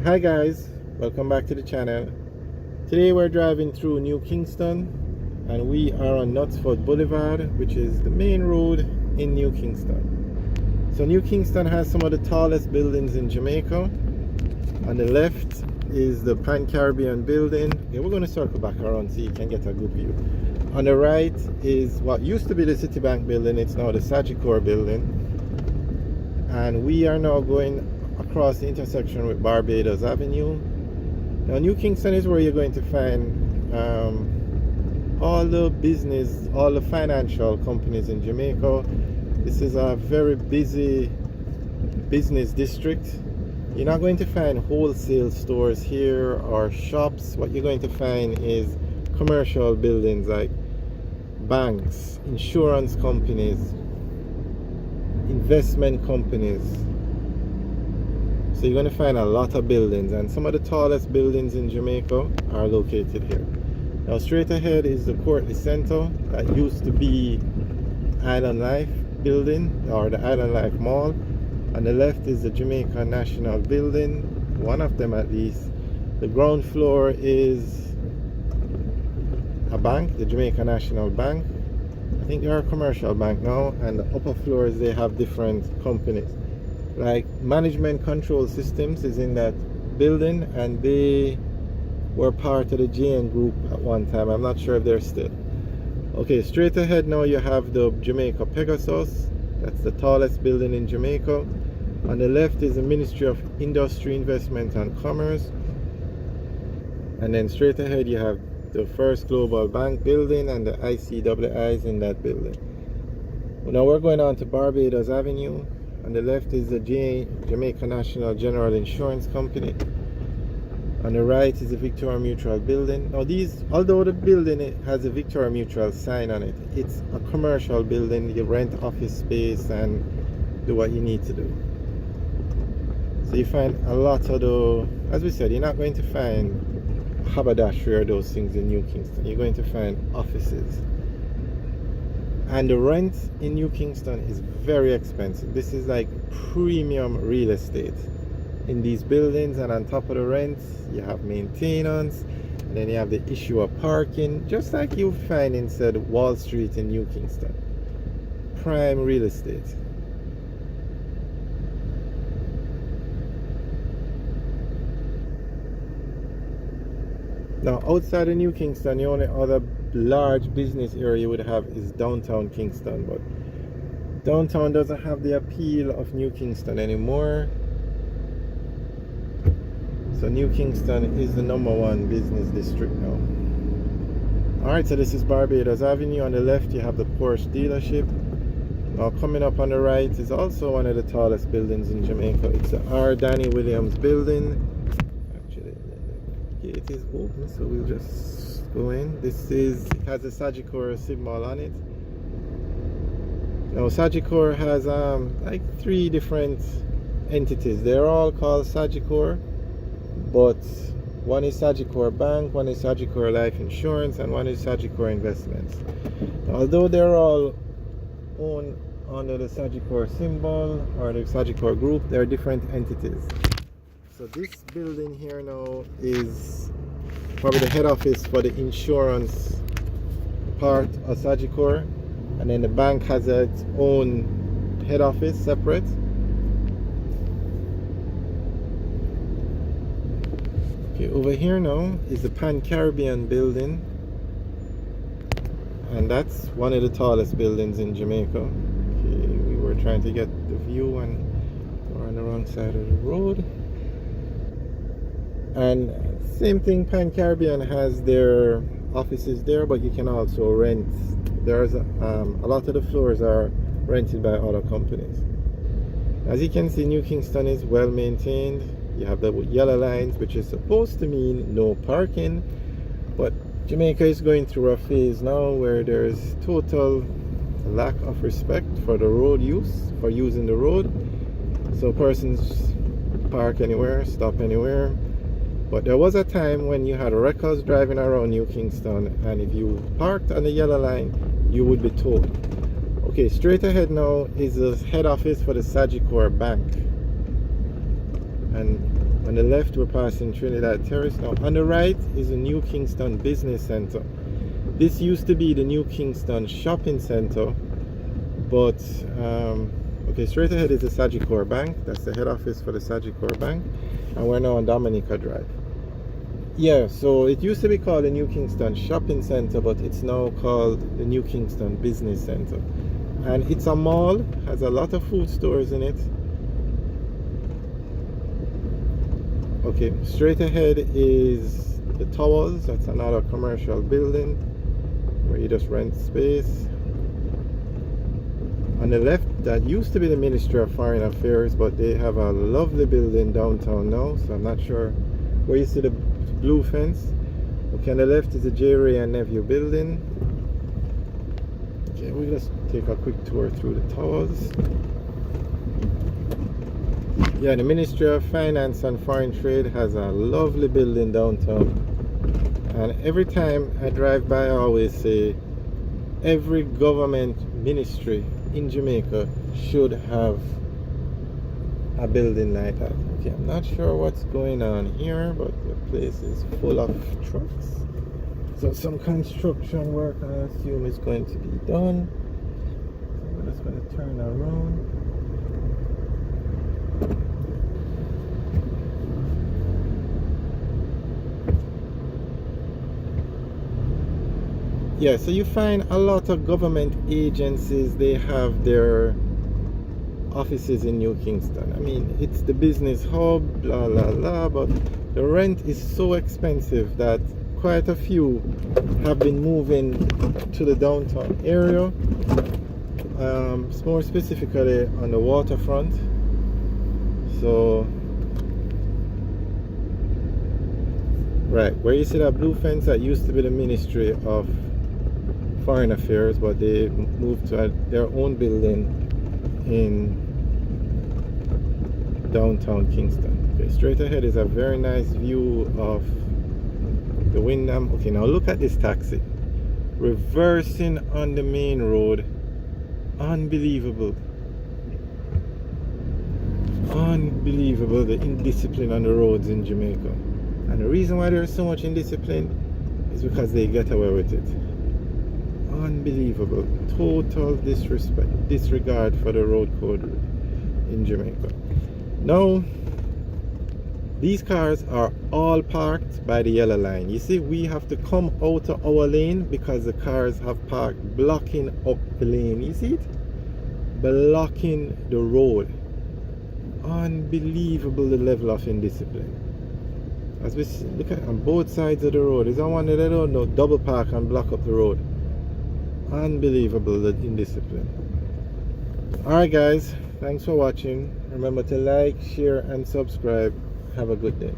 Hi guys, welcome back to the channel. Today we're driving through New Kingston and we are on Knutsford Boulevard, which is the main road in New Kingston. So New Kingston has some of the tallest buildings in Jamaica. On the left is the Pan Caribbean building. Okay, we're going to circle back around so you can get a good view. On the right is what used to be the Citibank building. It's now the Sagicor building. And we are now going across the intersection with Barbados Avenue. Now New Kingston is where you're going to find all the business, all the financial companies in Jamaica. This is a very busy business district. You're not going to find wholesale stores here or shops. What you're going to find is commercial buildings like banks, insurance companies, investment companies. So you're going to find a lot of buildings, and some of the tallest buildings in Jamaica are located here. Now straight ahead is the Courtly Center that used to be Island Life building, or the Island Life Mall. On the left is the Jamaica National building, one of them at least. The ground floor is a bank, the Jamaica National Bank. I think they're a commercial bank now, and the upper floors they have different companies. Like Management Control Systems is in that building, and they were part of the JN Group at one time. I'm not sure if they're still. Okay, straight ahead now you have the Jamaica Pegasus. That's the tallest building in Jamaica. On the left is the Ministry of Industry, Investment and Commerce. And then straight ahead you have the First Global Bank building and the ICII's in that building. Well, now we're going on to Barbados Avenue. On the left is the Jamaica National General Insurance Company. On the right is the Victoria Mutual building. Now these, although the building has a Victoria Mutual sign on it, it's a commercial building. You rent office space and do what you need to do. So you find a lot of the, as we said, you're not going to find haberdashery or those things in New Kingston. You're going to find offices. And the rent in New Kingston is very expensive. This is like premium real estate in these buildings, and on top of the rent you have maintenance, and then you have the issue of parking, just like you find inside Wall Street in New Kingston. Prime real estate. Now outside of New Kingston, the only other large business area you would have is downtown Kingston, but downtown doesn't have the appeal of New Kingston anymore. So New Kingston is the #1 business district now. Alright, so this is Barbados Avenue. On the left you have the Porsche dealership. Now coming up on the right is also one of the tallest buildings in Jamaica. It's the R. Danny Williams building. Actually, the gate is open, so we'll just go in. This is, it has a Sagicor symbol on it. Now Sagicor has like 3 different entities. They're all called Sagicor, but one is Sagicor Bank, one is Sagicor Life Insurance, and one is Sagicor Investments. Although they're all owned under the Sagicor symbol or the Sagicor group, they're different entities. So this building here now is probably the head office for the insurance part of Sagicor, and then the bank has its own head office separate. Okay, over here now is the Pan Caribbean building, and that's one of the tallest buildings in Jamaica. Okay, we were trying to get the view and we're on the wrong side of the road. And same thing, Pan Caribbean has their offices there, but you can also rent. There's a lot of the floors are rented by other companies. As you can see, New Kingston is well maintained. You have the yellow lines, which is supposed to mean no parking, but Jamaica is going through a phase now where there's total lack of respect for the road use, for using the road. So persons park anywhere, stop anywhere. But there was a time when you had records driving around New Kingston, and if you parked on the yellow line, you would be told. Okay, straight ahead now is the head office for the Sagicor Bank. And On the left, we're passing Trinidad Terrace. Now, on the right is the New Kingston Business Center. This used to be the New Kingston Shopping Center, but okay, straight ahead is the Sagicor Bank. That's the head office for the Sagicor Bank, and we're now on Dominica Drive. Yeah, so it used to be called the New Kingston Shopping Center, but it's now called the New Kingston Business Center. And it's a mall, has a lot of food stores in it. Okay, straight ahead is the Towers. That's another commercial building where you just rent space. On the left, that used to be the Ministry of Foreign Affairs, but they have a lovely building downtown now, so I'm not sure where you see the blue fence. Okay, on the left is the J. Ray and Nephew building. Okay, we'll just take a quick tour through the Towers. Yeah, the Ministry of Finance and Foreign Trade has a lovely building downtown. And every time I drive by, I always say every government ministry in Jamaica should have a building like that. Okay, I'm not sure what's going on here, but the place is full of trucks. So some construction work, I assume, is going to be done. So we're just going to turn around. Yeah, so you find a lot of government agencies, they have their offices in New Kingston. I mean, it's the business hub, blah blah blah, but the rent is so expensive that quite a few have been moving to the downtown area, more specifically on the waterfront. So right where you see that blue fence, that used to be the Ministry of Foreign Affairs, but they moved to their own building in downtown Kingston. Okay, straight ahead is a very nice view of the Wyndham. Okay, now look at this taxi reversing on the main road. Unbelievable, unbelievable, the indiscipline on the roads in Jamaica. And the reason why there's so much indiscipline is because they get away with it. Unbelievable, total disregard for the road code in Jamaica. Now, these cars are all parked by the yellow line. You see, we have to come out of our lane because the cars have parked blocking up the lane. You see it? Blocking the road. Unbelievable, the level of indiscipline. As we see, look at on both sides of the road. Is that one that they don't know, double park and block up the road. Unbelievable, the indiscipline. Alright guys, thanks for watching. Remember to like, share and subscribe. Have a good day.